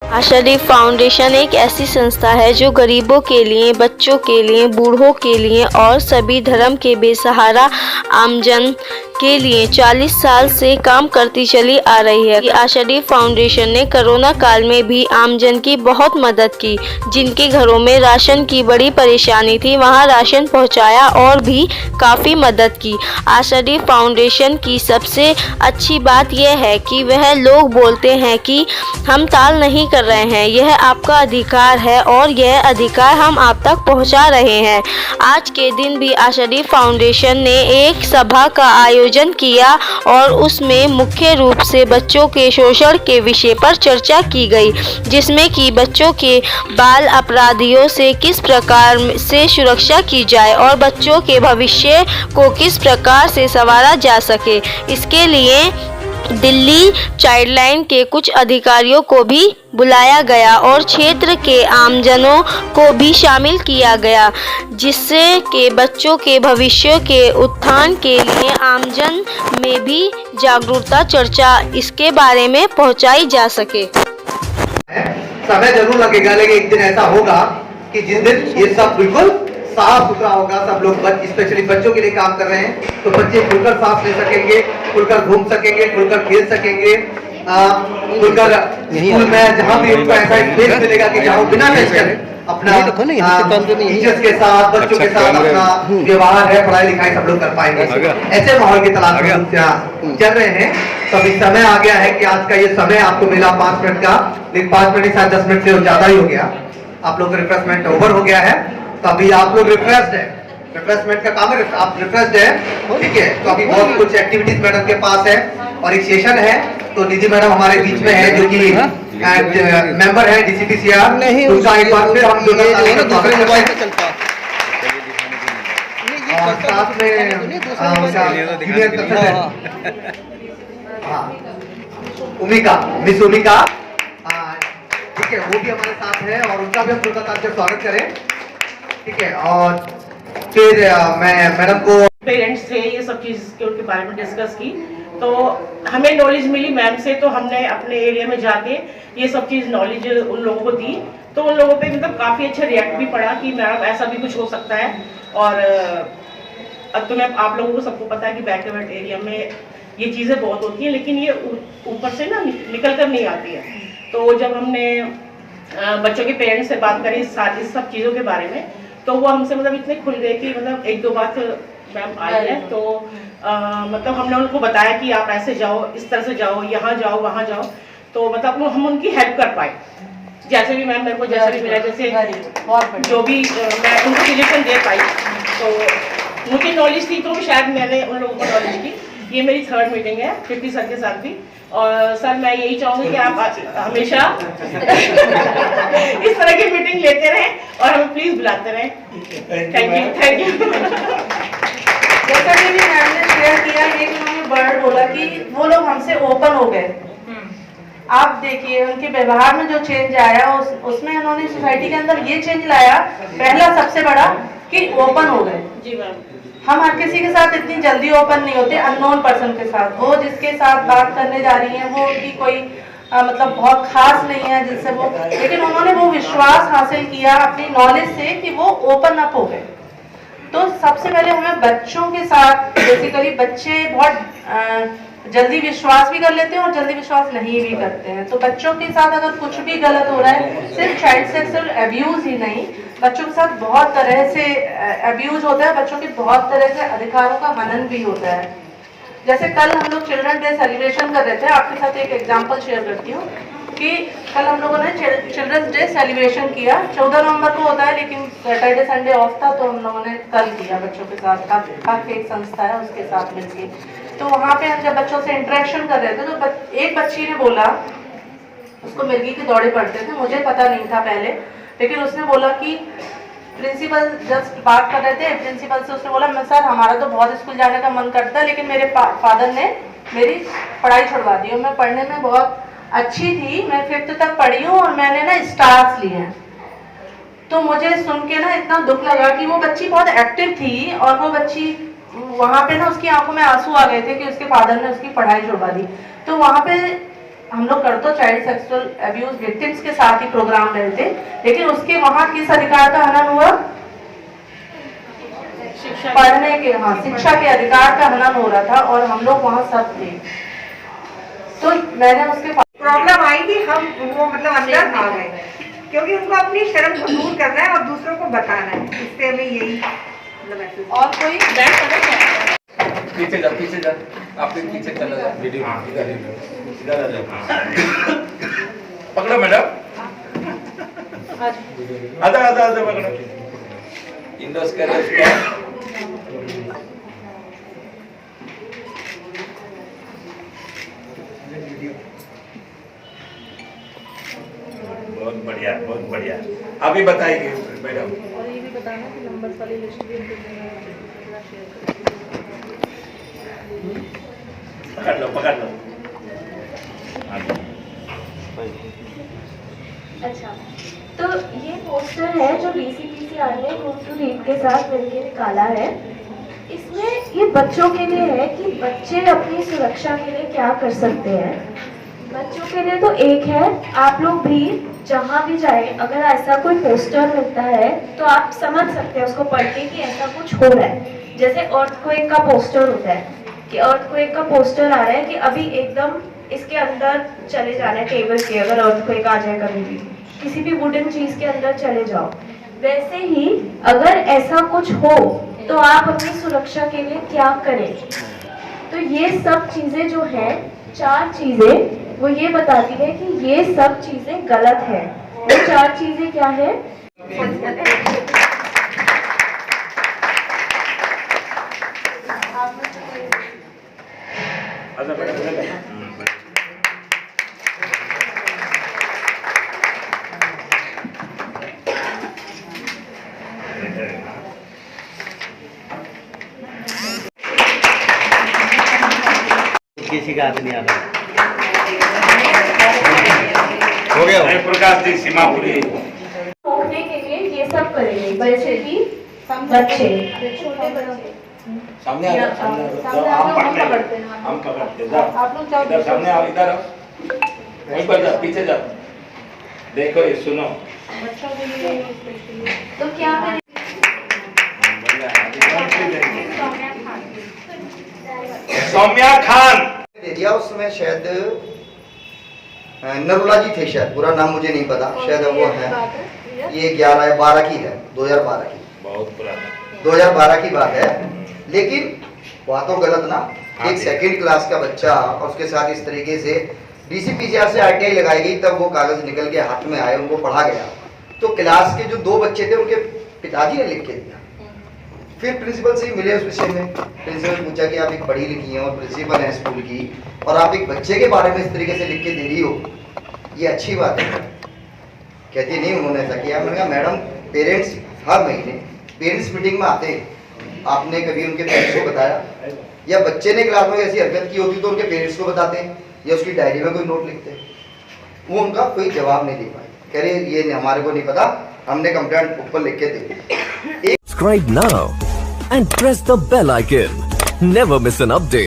आशा foundation एक ऐसी संस्था है जो गरीबों के लिए, बच्चों के लिए, बूढ़ों के लिए और सभी धर्म के बेसहारा आमजन के लिए 40 साल से काम करती चली आ रही है। आशा फाउंडेशन ने कोरोना काल में भी आमजन की बहुत मदद की। जिनके घरों में राशन की बड़ी परेशानी थी वहां राशन पहुंचाया और भी काफ़ी मदद की। आशा फाउंडेशन की सबसे अच्छी बात यह है कि वह लोग बोलते हैं कि हम टाल नहीं कर रहे हैं, यह आपका अधिकार है और यह अधिकार हम आप तक पहुंचा रहे हैं। आज के दिन भी आशा फाउंडेशन ने एक सभा का आयोजन किया और उसमें मुख्य रूप से बच्चों के शोषण के विषय पर चर्चा की गई, जिसमें कि बच्चों के बाल अपराधियों से किस प्रकार से सुरक्षा की जाए और बच्चों के भविष्य को किस प्रकार से संवारा जा सके। इसके लिए दिल्ली चाइल्डलाइन के कुछ अधिकारियों को भी बुलाया गया और क्षेत्र के आमजनों को भी शामिल किया गया, जिससे कि बच्चों के भविष्य के उत्थान के लिए आमजन में भी जागरूकता चर्चा इसके बारे में पहुंचाई जा सके। समय जरूर लगेगा, लेकिन एक दिन ऐसा होगा कि जिस दिन ये सब बिल्कुल साफ सुथरा होगा। सब लोग स्पेशली बच्चों के लिए काम कर रहे हैं, तो बच्चे खुलकर सांस ले सकेंगे, खुलकर घूम सकेंगे, खुलकर खेल सकेंगे, खुलकर स्कूल में जहाँ भी उनको ऐसा स्पेस मिलेगा कि जहाँ बिना टेंशन अपना टीचर्स के साथ, बच्चों के साथ अपना व्यवहार है, पढ़ाई लिखाई सब लोग कर पाएंगे। ऐसे माहौल की तलाश में हम चल रहे हैं। तो अभी समय आ गया है कि आज का ये समय आपको मिला 5 मिनट का, लेकिन 5 मिनट शायद 10 मिनट से ज्यादा ही हो गया। आप लोग रिफ्रेशमेंट ओवर हो गया है, तो अभी आप लोग रिफ्रेश्ड है, रिफ्रेशमेंट का काम है, आप रिफ्रेश्ड है, ठीक है। तो अभी बहुत कुछ एक्टिविटीज मैडम के पास है और एक सेशन है। तो निधि मैडम हमारे बीच में है जो कि मेंबर है DCPCR। उनका एक बार फिर हम दोनों दूसरे मोबाइल पे चलता है और साथ में उमिका, मिस उमिका, ठीक है, वो भी हमारे साथ है और उनका भी हम जोरदार से स्वागत करें, ठीक है। और फिर मैं मैडम को पेरेंट्स थे, ये सब चीज़ के उनके बारे में डिस्कस की, तो हमें नॉलेज मिली मैम से। तो हमने अपने एरिया में जाके ये सब चीज़ नॉलेज उन लोगों को दी, तो उन लोगों पे मतलब काफ़ी अच्छा रिएक्ट भी पड़ा कि मैडम ऐसा भी कुछ हो सकता है। और अब तो मैं आप लोगों को सबको पता है कि बैकवर्ड एरिया में ये चीज़ें बहुत होती हैं, लेकिन ये ऊपर से ना निकल कर नहीं आती है। तो जब हमने बच्चों के पेरेंट्स से बात करी इस सब चीज़ों के बारे में, तो वो हमसे मतलब इतने खुल गए कि मतलब 1-2 बात मैम आई है, तो मतलब हमने उनको बताया कि आप ऐसे जाओ, इस तरह से जाओ, यहाँ जाओ, वहाँ जाओ, तो मतलब हम उनकी हेल्प कर पाए। जैसे भी मैम मेरे को जैसे भी मिला, जैसे जो भी मैं उनको सजेशन दे पाई, तो मुझे नॉलेज थी तो शायद मैंने उन लोगों को नॉलेज की। ये मेरी 3rd मीटिंग है 50 सर के साथ भी, और सर मैं यही चाहूँगी कि आप हमेशा इस तरह की मीटिंग लेते रहें और हमें प्लीज बुलाते रहें। Thank you. जैसा कि मैम ने शेयर किया, ये उन्होंने वर्ड बोला कि वो लोग हमसे ओपन हो गए। आप देखिए उनके व्यवहार में जो चेंज आया, उसमें उन्होंने सोसाइटी के अंदर ये चेंज लाया, पहला सबसे बड़ा कि ओपन हो गए। जी मैम, हम हर किसी के साथ इतनी जल्दी ओपन नहीं होते, अननोन पर्सन के साथ। वो जिसके साथ बात करने जा रही हैं वो उनकी कोई मतलब बहुत खास नहीं है जिससे वो, लेकिन उन्होंने वो विश्वास हासिल किया अपनी नॉलेज से कि वो ओपन अप हो गए। तो सबसे पहले हमें बच्चों के साथ, बेसिकली बच्चे बहुत जल्दी विश्वास भी कर लेते हैं और जल्दी विश्वास नहीं भी करते हैं। तो बच्चों के साथ अगर कुछ भी गलत हो रहा है, सिर्फ चाइल्ड सेक्सुअल अब्यूज ही नहीं, बच्चों के साथ बहुत तरह से अब्यूज होता है, बच्चों के बहुत तरह से अधिकारों का हनन भी होता है। जैसे कल हम लोग चिल्ड्रन डे सेलिब्रेशन कर रहे थे, आपके साथ एक एग्जांपल शेयर करती हूँ कि कल हम लोगों ने चिल्ड्रंस डे सेलिब्रेशन किया। 14 नवंबर को होता है, लेकिन सैटरडे संडे ऑफ था, तो हम लोगों ने कल किया बच्चों के साथ। अब एक संस्था है उसके साथ मिलकर, तो वहाँ पे हम जब बच्चों से इंटरेक्शन कर रहे थे, तो एक बच्ची ने बोला, उसको मिर्गी के दौड़े पड़ते थे, मुझे पता नहीं था पहले, लेकिन उसने बोला कि प्रिंसिपल जस्ट बात कर रहे थे, प्रिंसिपल से उसने बोला, मैं सर हमारा तो बहुत स्कूल जाने का मन करता है, लेकिन मेरे फादर ने मेरी पढ़ाई छुड़वा दी और मैं पढ़ने में बहुत अच्छी थी, मैं 5th तक पढ़ी हूँ और मैंने ना स्टार्स लिए हैं। तो मुझे सुन के ना इतना दुख लगा कि वो बच्ची बहुत एक्टिव थी और वो बच्ची वहाँ पे ना उसकी आंखों में आंसू आ गए थे कि उसके फादर ने उसकी पढ़ाई छुड़वा दी। तो वहाँ पे हम लोग करतो चाइल्ड सेक्सुअल अब्यूज विक्टिम्स के साथ ही प्रोग्राम रहे थे, लेकिन उसके वहाँ किस अधिकार का हनन हुआ? पढ़ने के, हाँ, शिक्षा के अधिकार का हनन हो रहा था और हम लोग वहाँ सब थे। तो मैंने उसके प्रॉब्लम आई थी, हम वो मतलब अंदर आ गए क्योंकि उनको अपनी शर्म को दूर करना है और दूसरों को बताना है, इससे हमें यही मतलब महसूस। और कोई पीछे जा आप पीछे चला जा वीडियो इधर आ जाओ पकड़ो मैडम आधा पकड़ो इंडोस कर बहुत बढ़िया अभी बताएंगे मैडम। और ये भी बताना कि नंबर्स वाली लिस्ट भी पकड़ लो अच्छा, तो ये पोस्टर है जो DCPCR ने ग्रुप टू रीड के साथ मिलकर निकाला है। इसमें ये बच्चों के लिए है कि बच्चे अपनी सुरक्षा के लिए क्या कर सकते हैं। बच्चों के लिए तो एक है, आप लोग भी जहाँ भी जाए अगर ऐसा कोई पोस्टर मिलता है तो आप समझ सकते हैं उसको पढ़ के कि ऐसा कुछ हो रहा है। जैसे अर्थक्वेक का पोस्टर होता है कि अर्थक्वेक का पोस्टर आ रहा है कि अभी एकदम इसके अंदर चले जाना है टेबल के, अगर अर्थक्वेक आ जाए कभी भी किसी भी वुडन चीज के अंदर चले जाओ। वैसे ही अगर ऐसा कुछ हो तो आप अपनी सुरक्षा के लिए क्या करें। तो ये सब चीजें जो हैं, 4 चीजें वो ये बताती है कि ये सब चीजें गलत है। वो 4 चीजें क्या है? किसी का हाथ नहीं आ रहा हो गया प्रकाश जी सीमापुरी रोकने के लिए ये सब करेंगे, जैसे कि बच्चे, छोटे बच्चे सामने आ हम पकड़ते जाओ आप लोग जाओ, इधर सामने आओ इधर आओ वहीं पर जाओ पीछे जाओ देखो ये सुनो बच्चों के लिए तो क्या करें? सौम्या खान दे दिया उस समय शायद नरुला जी थे, शायद पूरा नाम मुझे नहीं पता, शायद वो है। ये 11 या 12 की है, 2012 की, बहुत पुराना 2012 की बात है। लेकिन बात तो गलत ना, एक सेकंड क्लास का बच्चा और उसके साथ इस तरीके से DCPCR से RTI लगाई गई, तब वो कागज निकल के हाथ में आए, उनको पढ़ा गया। तो क्लास के जो 2 बच्चे थे उनके पिताजी ने लिख के दिया। फिर प्रिंसिपल से मिले उस विषय में, प्रिंसिपल पूछा कि आप एक पढ़ी लिखी हैं और प्रिंसिपल हैं स्कूल की और आप एक बच्चे के बारे में इस तरीके से लिख के दे रही हो, ये अच्छी बात है। कहती नहीं उन्होंने ऐसा किया। मैंने कहा मैडम पेरेंट्स हर महीने पेरेंट्स मीटिंग में आते, आपने कभी उनके पेरेंट्स को बताया? या बच्चे ने क्लास में ऐसी हरकत की होती तो उनके पेरेंट्स को बताते या उसकी डायरी में कोई नोट लिखते? वो उनका कोई जवाब नहीं दे पाए। कह रहे ये हमारे को नहीं पता, हमने कंप्लेंट ऊपर लिख के दे। Subscribe now and press the bell icon. Never miss an update.